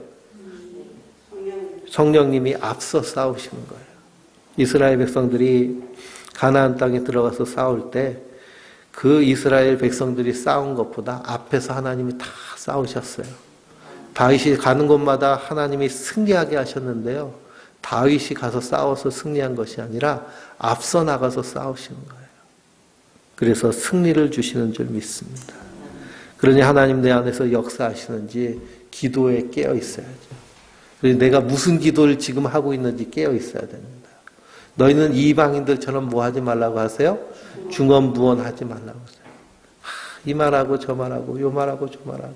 성령님이 앞서 싸우시는 거예요. 이스라엘 백성들이 가나안 땅에 들어가서 싸울 때 그 이스라엘 백성들이 싸운 것보다 앞에서 하나님이 다 싸우셨어요. 다윗이 가는 곳마다 하나님이 승리하게 하셨는데요. 다윗이 가서 싸워서 승리한 것이 아니라 앞서 나가서 싸우시는 거예요. 그래서 승리를 주시는 줄 믿습니다. 그러니 하나님 내 안에서 역사하시는지 기도에 깨어 있어야죠. 그래서 내가 무슨 기도를 지금 하고 있는지 깨어 있어야 됩니다. 너희는 이방인들처럼 뭐 하지 말라고 하세요? 중언부언하지 말라고 하세요. 이 말하고 저 말하고 요 말하고 저 말하고.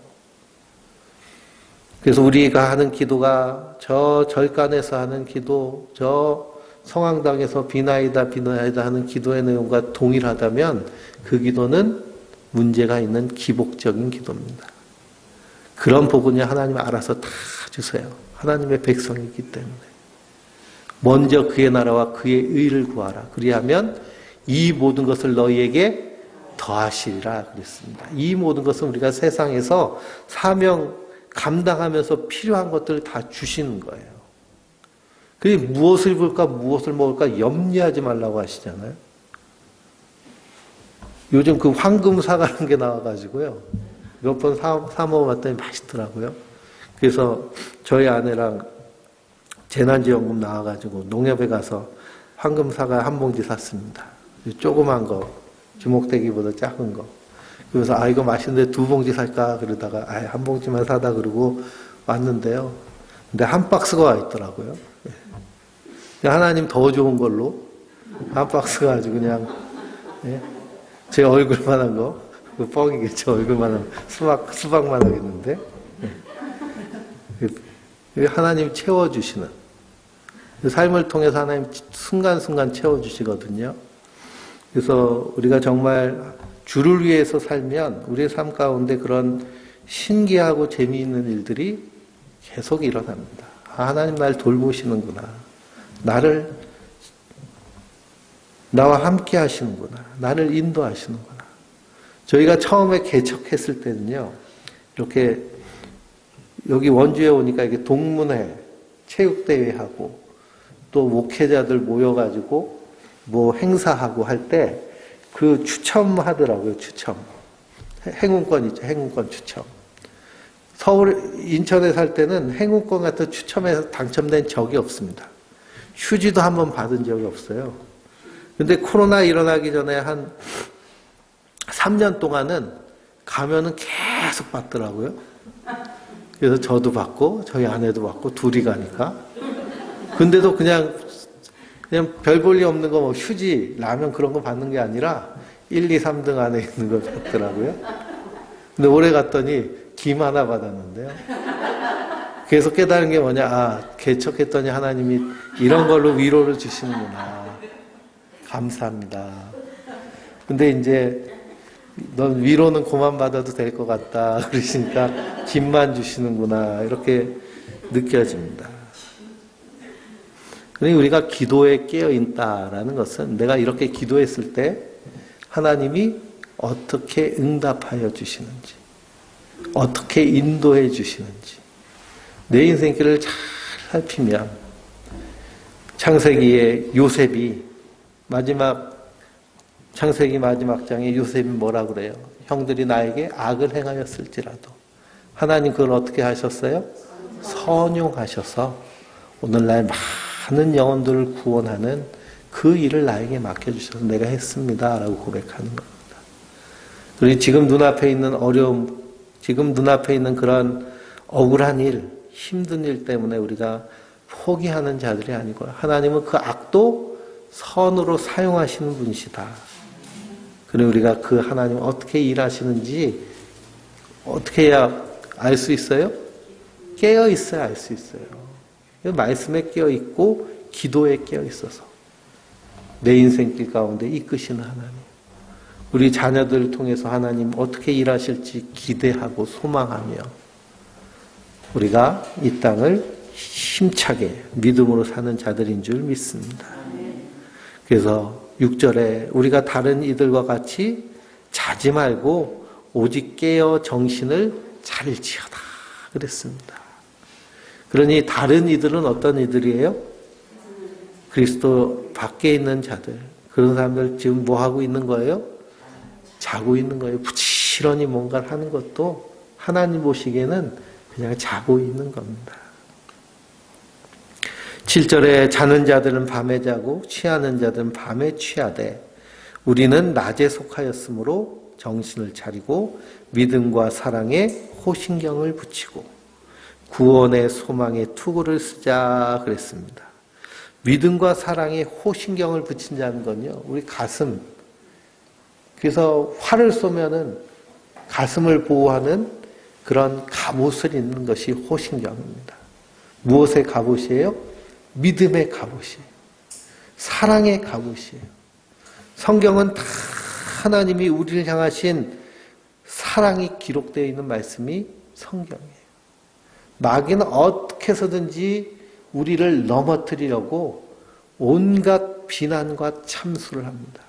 그래서 우리가 하는 기도가 저 절간에서 하는 기도, 저 성황당에서 비나이다 하는 기도의 내용과 동일하다면 그 기도는 문제가 있는 기복적인 기도입니다. 그런 복은요 하나님 알아서 다 주세요. 하나님의 백성이기 때문에. 먼저 그의 나라와 그의 의를 구하라. 그리하면 이 모든 것을 너희에게 더하시리라 그랬습니다. 이 모든 것은 우리가 세상에서 사명 감당하면서 필요한 것들을 다 주시는 거예요. 그게 무엇을 입을까 무엇을 먹을까 염려하지 말라고 하시잖아요. 요즘 그 황금사과라는 게 나와가지고요. 몇 번 사 먹어봤더니 맛있더라고요. 그래서 저희 아내랑 재난지원금 나와가지고 농협에 가서 황금사과 한 봉지 샀습니다. 조그만 거, 주먹대기보다 작은 거. 그래서 이거 맛있는데 2봉지 살까 그러다가 한 봉지만 사다 그러고 왔는데요. 근데 한 박스가 와 있더라고요. 하나님 더 좋은 걸로 한 박스가 아주 그냥 제 얼굴만한 거, 그 뻥이겠죠. 얼굴만한 수박만 하겠는데 하나님 채워주시는 삶을 통해서 하나님 순간순간 채워주시거든요. 그래서 우리가 정말 주를 위해서 살면 우리의 삶 가운데 그런 신기하고 재미있는 일들이 계속 일어납니다. 하나님 날 돌보시는구나. 나와 함께 하시는구나. 나를 인도하시는구나. 저희가 처음에 개척했을 때는요, 이렇게 여기 원주에 오니까 이게 동문회, 체육대회하고 또 목회자들 모여가지고 뭐 행사하고 할 때 그 추첨하더라고요, 추첨. 행운권 있죠, 행운권 추첨. 인천에 살 때는 행운권 같은 추첨에서 당첨된 적이 없습니다. 휴지도 한번 받은 적이 없어요. 근데 코로나 일어나기 전에 한 3년 동안은 가면은 계속 받더라고요. 그래서 저도 받고 저희 아내도 받고 둘이 가니까. 근데도 그냥 별 볼 일 없는 거 뭐 휴지, 라면 그런 거 받는 게 아니라 1, 2, 3등 안에 있는 걸 받더라고요. 근데 올해 갔더니 김 하나 받았는데요. 그래서 깨달은 게 뭐냐. 개척했더니 하나님이 이런 걸로 위로를 주시는구나. 감사합니다. 근데 이제 넌 위로는 그만 받아도 될 것 같다. 그러시니까 김만 주시는구나. 이렇게 느껴집니다. 그러니 우리가 기도에 깨어있다라는 것은 내가 이렇게 기도했을 때 하나님이 어떻게 응답하여 주시는지, 어떻게 인도해 주시는지 내 인생길을 잘 살피면 창세기의 요셉이 창세기 마지막 장에 요셉이 뭐라 그래요? 형들이 나에게 악을 행하였을지라도 하나님 그걸 어떻게 하셨어요? 선용하셔서 오늘날 많은 영혼들을 구원하는 그 일을 나에게 맡겨주셔서 내가 했습니다 라고 고백하는 겁니다. 그리고 지금 눈앞에 있는 어려움, 지금 눈앞에 있는 그런 억울한 일, 힘든 일 때문에 우리가 포기하는 자들이 아니고 하나님은 그 악도 선으로 사용하시는 분이시다. 그리고 우리가 그 하나님 어떻게 일하시는지 어떻게 해야 알 수 있어요? 깨어 있어야 알 수 있어요. 말씀에 깨어 있고 기도에 깨어 있어서 내 인생길 가운데 이끄시는 하나님, 우리 자녀들을 통해서 하나님 어떻게 일하실지 기대하고 소망하며 우리가 이 땅을 힘차게 믿음으로 사는 자들인 줄 믿습니다. 그래서 6절에 우리가 다른 이들과 같이 자지 말고 오직 깨어 정신을 차릴지어다 그랬습니다. 그러니 다른 이들은 어떤 이들이에요? 그리스도 밖에 있는 자들. 그런 사람들 지금 뭐 하고 있는 거예요? 자고 있는 거예요. 부지런히 뭔가를 하는 것도 하나님 보시기에는 그냥 자고 있는 겁니다. 7절에 자는 자들은 밤에 자고 취하는 자들은 밤에 취하되 우리는 낮에 속하였으므로 정신을 차리고 믿음과 사랑에 호신경을 붙이고 구원의 소망의 투구를 쓰자 그랬습니다. 믿음과 사랑에 호신경을 붙인다는 건요, 우리 가슴. 그래서 활을 쏘면은 가슴을 보호하는 그런 갑옷을 입는 것이 호신경입니다. 무엇의 갑옷이에요? 믿음의 갑옷이에요. 사랑의 갑옷이에요. 성경은 다 하나님이 우리를 향하신 사랑이 기록되어 있는 말씀이 성경이에요. 마귀는 어떻게 해서든지 우리를 넘어뜨리려고 온갖 비난과 참수를 합니다.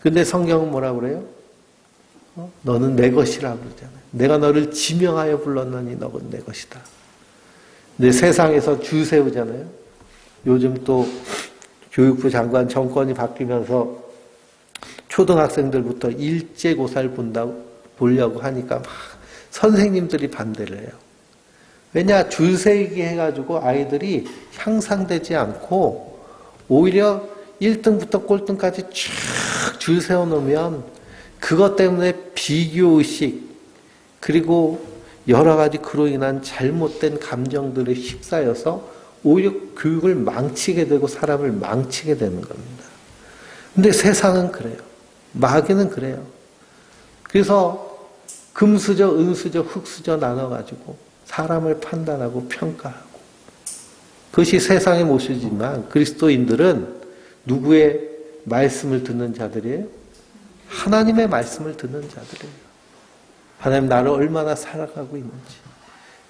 근데 성경은 뭐라고 그래요? 너는 내 것이라고 그러잖아요. 내가 너를 지명하여 불렀느니 너는 내 것이다. 근데 세상에서 줄 세우잖아요. 요즘 또 교육부 장관 정권이 바뀌면서 초등학생들부터 일제고사를 보려고 하니까 막 선생님들이 반대를 해요. 왜냐, 줄 세기 해가지고 아이들이 향상되지 않고 오히려 1등부터 꼴등까지 쭉 줄 세워놓으면 그것 때문에 비교의식 그리고 여러 가지 그로 인한 잘못된 감정들에 휩싸여서 오히려 교육을 망치게 되고 사람을 망치게 되는 겁니다. 근데 세상은 그래요. 마귀는 그래요. 그래서 금수저, 은수저, 흙수저 나눠가지고 사람을 판단하고 평가하고 그것이 세상의 모습이지만 그리스도인들은 누구의 말씀을 듣는 자들이에요? 하나님의 말씀을 듣는 자들이에요. 하나님 나를 얼마나 사랑하고 있는지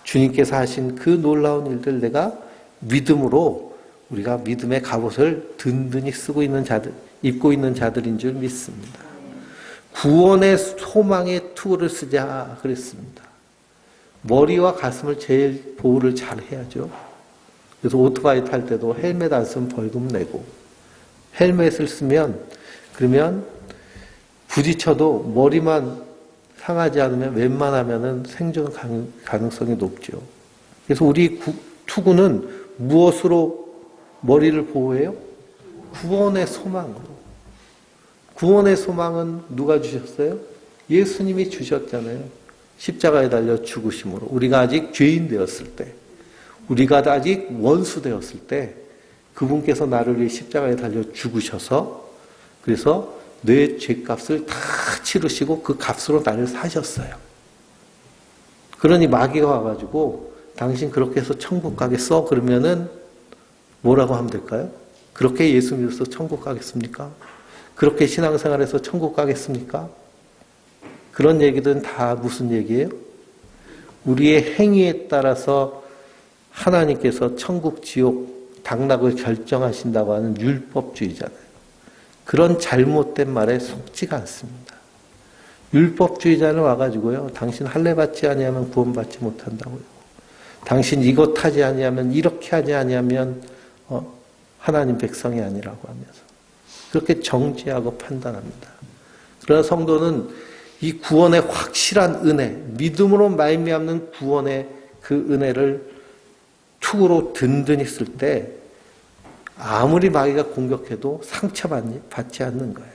주님께서 하신 그 놀라운 일들 내가 믿음으로 우리가 믿음의 갑옷을 든든히 쓰고 있는 자들, 입고 있는 자들인 줄 믿습니다. 구원의 소망의 투구를 쓰자 그랬습니다. 머리와 가슴을 제일 보호를 잘 해야죠. 그래서 오토바이 탈 때도 헬멧 안 쓰면 벌금 내고 헬멧을 쓰면 그러면 부딪혀도 머리만 상하지 않으면 웬만하면은 생존 가능성이 높죠. 그래서 우리 투구는 무엇으로 머리를 보호해요? 구원의 소망으로. 구원의 소망은 누가 주셨어요? 예수님이 주셨잖아요. 십자가에 달려 죽으심으로. 우리가 아직 죄인 되었을 때, 우리가 아직 원수 되었을 때 그분께서 나를 위해 십자가에 달려 죽으셔서 그래서 내 죄값을 다 치르시고 그 값으로 나를 사셨어요. 그러니 마귀가 와가지고 당신 그렇게 해서 천국 가겠어? 그러면은 뭐라고 하면 될까요? 그렇게 예수 믿어서 천국 가겠습니까? 그렇게 신앙생활해서 천국 가겠습니까? 그런 얘기들은 다 무슨 얘기예요? 우리의 행위에 따라서 하나님께서 천국, 지옥, 당락을 결정하신다고 하는 율법주의잖아요. 그런 잘못된 말에 속지가 않습니다. 율법주의자는 와가지고요, 당신 할례 받지 아니하면 구원받지 못한다고요. 당신 이것 하지 아니하면 이렇게 하지 아니하면 하나님 백성이 아니라고 하면서 그렇게 정죄하고 판단합니다. 그러나 성도는 이 구원의 확실한 은혜, 믿음으로 말미암는 구원의 그 은혜를 투구로 든든히 쓸 때 아무리 마귀가 공격해도 상처받지 않는 거예요.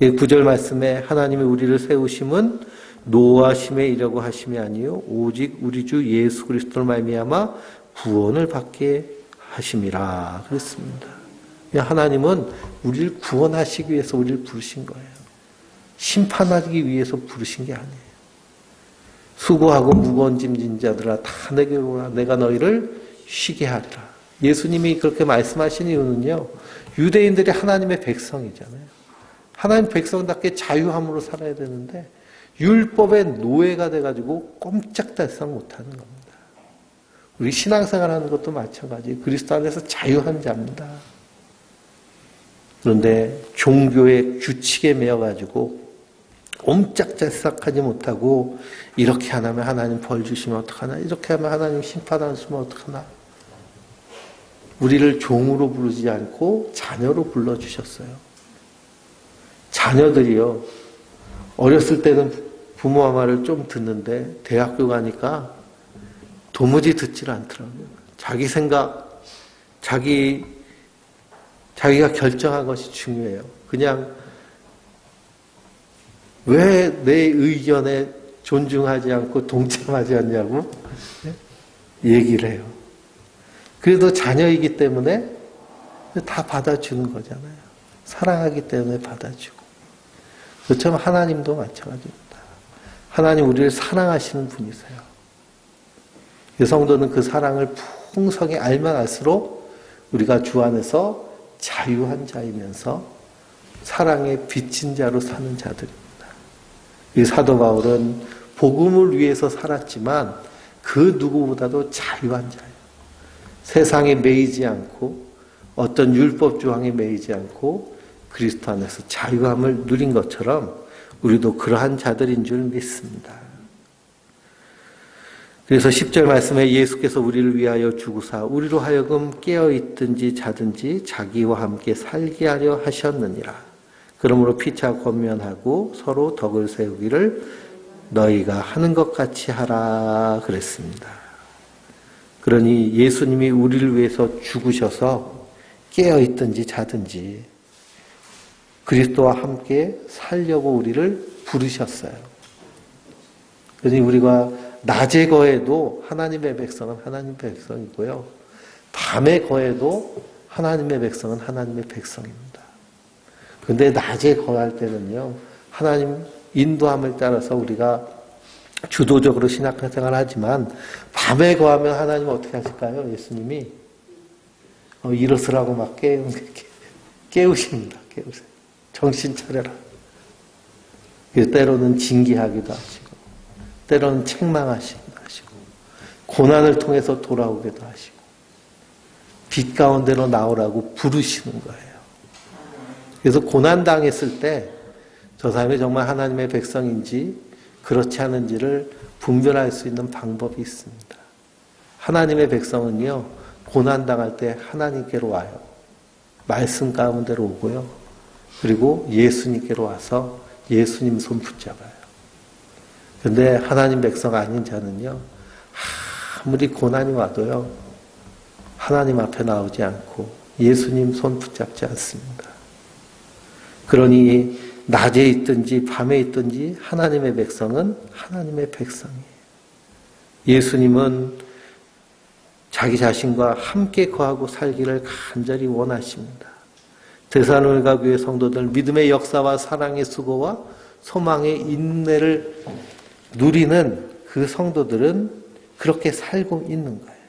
9절 말씀에 하나님이 우리를 세우심은 노하심에 이려고 하심이 아니요 오직 우리 주 예수 그리스도로 말미암아 구원을 받게 하심이라 그랬습니다. 하나님은 우리를 구원하시기 위해서 우리를 부르신 거예요. 심판하기 위해서 부르신 게 아니에요. 수고하고 무거운 짐진 자들아 다 내게로 오라. 내가 너희를 쉬게 하리라. 예수님이 그렇게 말씀하신 이유는요. 유대인들이 하나님의 백성이잖아요. 하나님 백성답게 자유함으로 살아야 되는데 율법의 노예가 돼가지고 꼼짝달싹 못하는 겁니다. 우리 신앙생활하는 것도 마찬가지. 그리스도 안에서 자유한 자입니다. 그런데 종교의 규칙에 매여가지고 옴짝달싹하지 못하고 이렇게 안 하면 하나님 벌 주시면 어떡하나, 이렇게 하면 하나님 심판하시면 어떡하나. 우리를 종으로 부르지 않고 자녀로 불러주셨어요. 자녀들이요, 어렸을 때는 부모와 말을 좀 듣는데 대학교 가니까 도무지 듣질 않더라고요. 자기 생각, 자기가 결정한 것이 중요해요. 그냥 왜 내 의견에 존중하지 않고 동참하지 않냐고 얘기를 해요. 그래도 자녀이기 때문에 다 받아주는 거잖아요. 사랑하기 때문에 받아주고. 그렇지만 하나님도 마찬가지입니다. 하나님 우리를 사랑하시는 분이세요. 성도는 그 사랑을 풍성히 알면 알수록 우리가 주 안에서 자유한 자이면서 사랑의 빚진 자로 사는 자들입니다. 이 사도 바울은 복음을 위해서 살았지만 그 누구보다도 자유한 자예요. 세상에 매이지 않고 어떤 율법 조항에 매이지 않고 그리스도 안에서 자유함을 누린 것처럼 우리도 그러한 자들인 줄 믿습니다. 그래서 10절 말씀에 예수께서 우리를 위하여 죽으사 우리로 하여금 깨어있든지 자든지 자기와 함께 살게 하려 하셨느니라. 그러므로 피차 권면하고 서로 덕을 세우기를 너희가 하는 것 같이 하라 그랬습니다. 그러니 예수님이 우리를 위해서 죽으셔서 깨어있든지 자든지 그리스도와 함께 살려고 우리를 부르셨어요. 그러니 우리가 낮에 거해도 하나님의 백성은 하나님의 백성이고요. 밤에 거해도 하나님의 백성은 하나님의 백성입니다. 그런데 낮에 거할 때는요. 하나님 인도함을 따라서 우리가 주도적으로 신앙생활을 하지만 밤에 거하면 하나님 어떻게 하실까요? 예수님이 일어서라고 막 깨우십니다. 깨우세요. 정신 차려라. 때로는 징계하기도 하시고 때로는 책망하시기도 하시고 고난을 통해서 돌아오기도 하시고 빛 가운데로 나오라고 부르시는 거예요. 그래서 고난당했을 때 저 사람이 정말 하나님의 백성인지 그렇지 않은지를 분별할 수 있는 방법이 있습니다. 하나님의 백성은요, 고난당할 때 하나님께로 와요. 말씀 가운데로 오고요. 그리고 예수님께로 와서 예수님 손 붙잡아요. 그런데 하나님 백성 아닌 자는요, 아무리 고난이 와도요, 하나님 앞에 나오지 않고 예수님 손 붙잡지 않습니다. 그러니 낮에 있든지 밤에 있든지 하나님의 백성은 하나님의 백성이에요. 예수님은 자기 자신과 함께 거하고 살기를 간절히 원하십니다. 데살로니가 교회 성도들 믿음의 역사와 사랑의 수고와 소망의 인내를 누리는 그 성도들은 그렇게 살고 있는 거예요.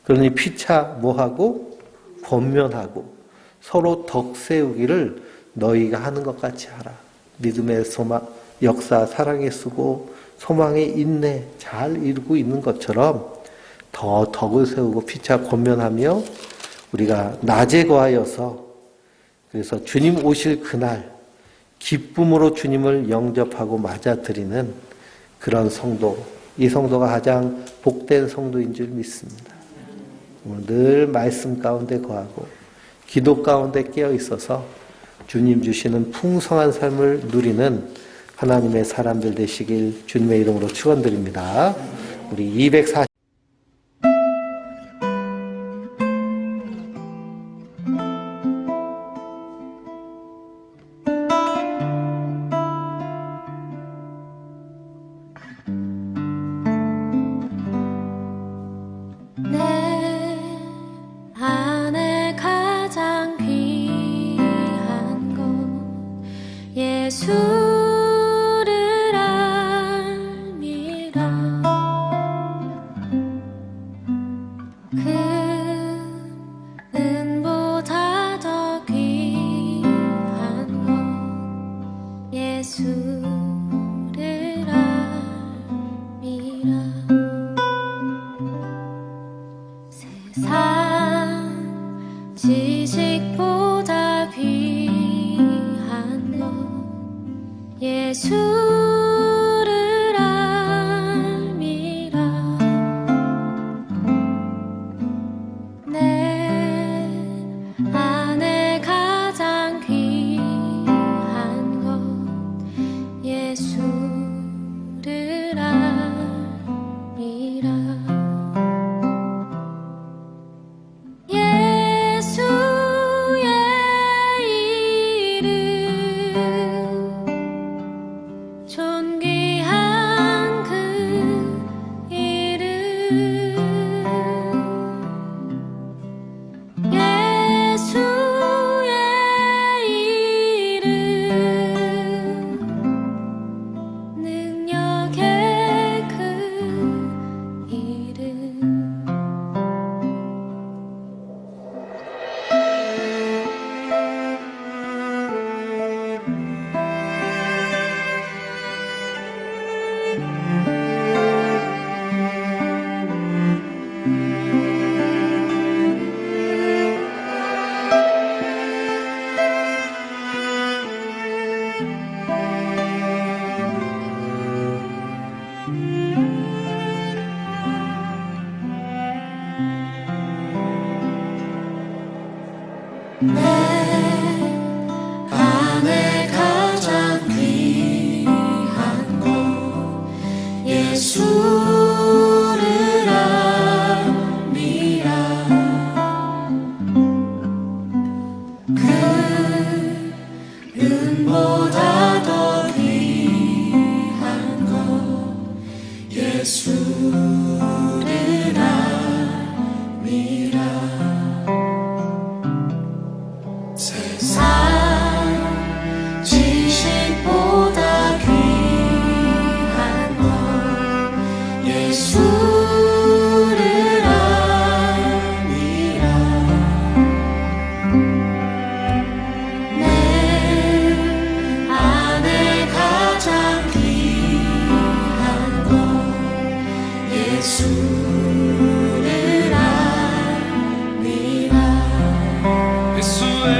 그러니 피차 뭐하고 권면하고 서로 덕 세우기를 너희가 하는 것 같이 하라. 믿음의 소망, 역사, 사랑의 수고, 소망의 인내 잘 이루고 있는 것처럼 더 덕을 세우고 피차 권면하며 우리가 낮에 거하여서 그래서 주님 오실 그날 기쁨으로 주님을 영접하고 맞아들이는 그런 성도, 이 성도가 가장 복된 성도인 줄 믿습니다. 늘 말씀 가운데 거하고 기도 가운데 깨어 있어서 주님 주시는 풍성한 삶을 누리는 하나님의 사람들 되시길 주님의 이름으로 축원드립니다. 우리 240 예수를 알미라 세상 지식보다 귀한 것 예수를 알미라. 내 안에 가장 귀한 것 예수를 알미라. 존귀한 그 이름 예수의 이름 능력의 그 이름 내 안에 가장 귀한 것 예수를 알미라. 그 은보다 더 귀한 것 예수를 알미라. 세상 지식보다 귀한 것 예수를 알미라. 내 안에 가장 귀한 것 예수를 알미라. 예수의